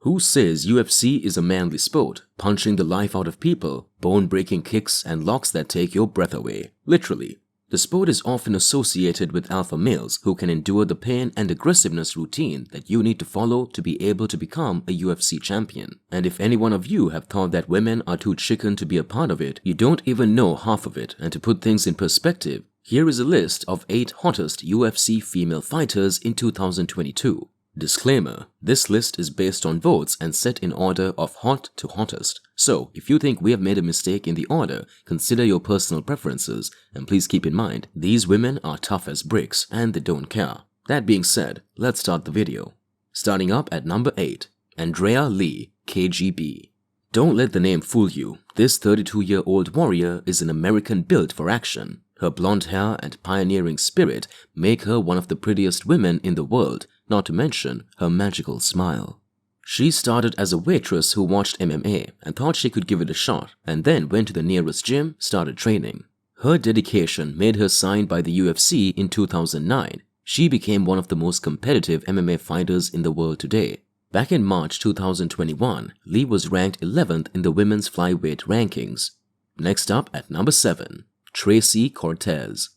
Who says UFC is a manly sport, punching the life out of people, bone-breaking kicks and locks that take your breath away? Literally. The sport is often associated with alpha males who can endure the pain and aggressiveness routine that you need to follow to be able to become a UFC champion. And if any one of you have thought that women are too chicken to be a part of it, you don't even know half of it. And to put things in perspective, here is a list of 8 hottest UFC female fighters in 2022. Disclaimer, this list is based on votes and set in order of hot to hottest. So, if you think we have made a mistake in the order, consider your personal preferences, and please keep in mind, these women are tough as bricks and they don't care. That being said, let's start the video. Starting up at number 8, Andrea Lee, KGB. Don't let the name fool you. This 32-year-old warrior is an American built for action. Her blonde hair and pioneering spirit make her one of the prettiest women in the world, not to mention her magical smile. She started as a waitress who watched MMA and thought she could give it a shot, and then went to the nearest gym, started training. Her dedication made her signed by the UFC in 2009. She became one of the most competitive MMA fighters in the world today. Back in March 2021, Lee was ranked 11th in the women's flyweight rankings. Next up at number 7, Tracy Cortez.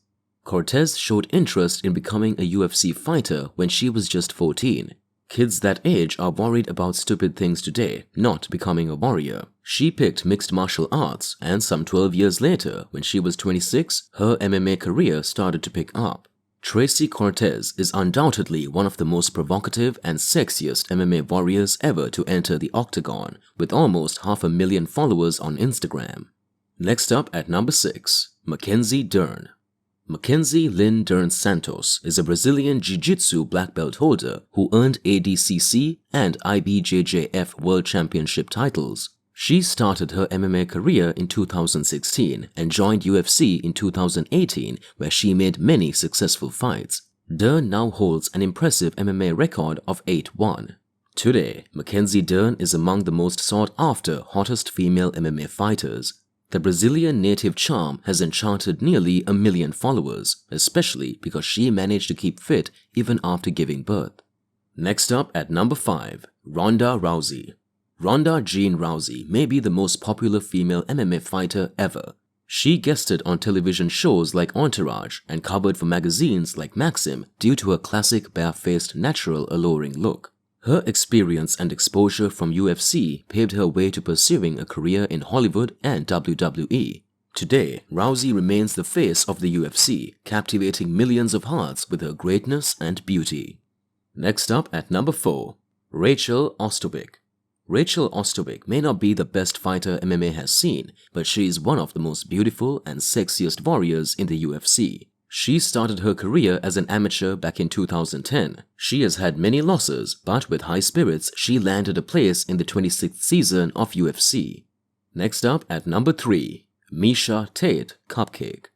Cortez showed interest in becoming a UFC fighter when she was just 14. Kids that age are worried about stupid things today, not becoming a warrior. She picked mixed martial arts, and some 12 years later, when she was 26, her MMA career started to pick up. Tracy Cortez is undoubtedly one of the most provocative and sexiest MMA warriors ever to enter the octagon, with almost 500,000 followers on Instagram. Next up at number 6, Mackenzie Dern. Mackenzie Lynn Dern Santos is a Brazilian Jiu-Jitsu black belt holder who earned ADCC and IBJJF World Championship titles. She started her MMA career in 2016 and joined UFC in 2018, where she made many successful fights. Dern now holds an impressive MMA record of 8-1. Today, Mackenzie Dern is among the most sought-after, hottest female MMA fighters. The Brazilian native charm has enchanted nearly 1 million followers, especially because she managed to keep fit even after giving birth. Next up at number 5, Ronda Rousey. Ronda Jean Rousey may be the most popular female MMA fighter ever. She guested on television shows like Entourage and covered for magazines like Maxim due to her classic bare-faced, natural, alluring look. Her experience and exposure from UFC paved her way to pursuing a career in Hollywood and WWE. Today, Rousey remains the face of the UFC, captivating millions of hearts with her greatness and beauty. Next up at number 4, Rachel Ostberg. Rachel Ostberg may not be the best fighter MMA has seen, but she is one of the most beautiful and sexiest warriors in the UFC. She started her career as an amateur back in 2010. She has had many losses, but with high spirits, she landed a place in the 26th season of UFC. Next up at number 3, Misha Tate, Cupcake.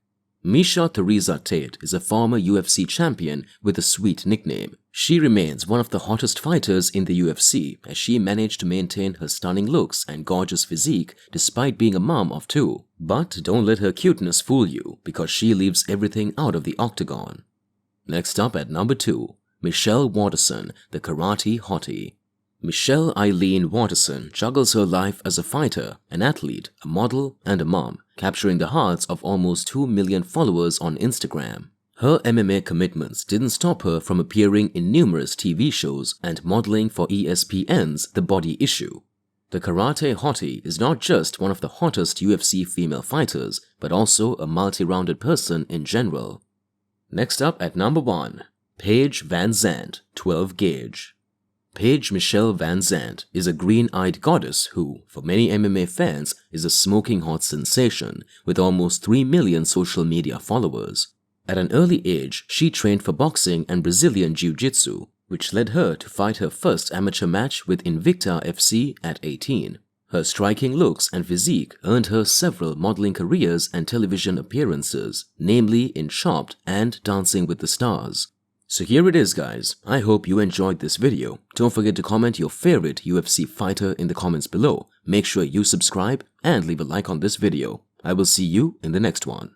Misha Theresa Tate is a former UFC champion with a sweet nickname. She remains one of the hottest fighters in the UFC as she managed to maintain her stunning looks and gorgeous physique despite being a mom of 2. But don't let her cuteness fool you because she leaves everything out of the octagon. Next up at number 2, Michelle Waterson, the karate hottie. Michelle Eileen Waterson juggles her life as a fighter, an athlete, a model, and a mom, capturing the hearts of almost 2 million followers on Instagram. Her MMA commitments didn't stop her from appearing in numerous TV shows and modeling for ESPN's The Body Issue. The karate hottie is not just one of the hottest UFC female fighters, but also a multi-rounded person in general. Next up at number 1, Paige VanZant, 12 Gauge. Paige Michelle VanZant is a green-eyed goddess who, for many MMA fans, is a smoking hot sensation with almost 3 million social media followers. At an early age, she trained for boxing and Brazilian Jiu-Jitsu, which led her to fight her first amateur match with Invicta FC at 18. Her striking looks and physique earned her several modeling careers and television appearances, namely in Chopped and Dancing with the Stars. So here it is, guys. I hope you enjoyed this video. Don't forget to comment your favorite UFC fighter in the comments below. Make sure you subscribe and leave a like on this video. I will see you in the next one.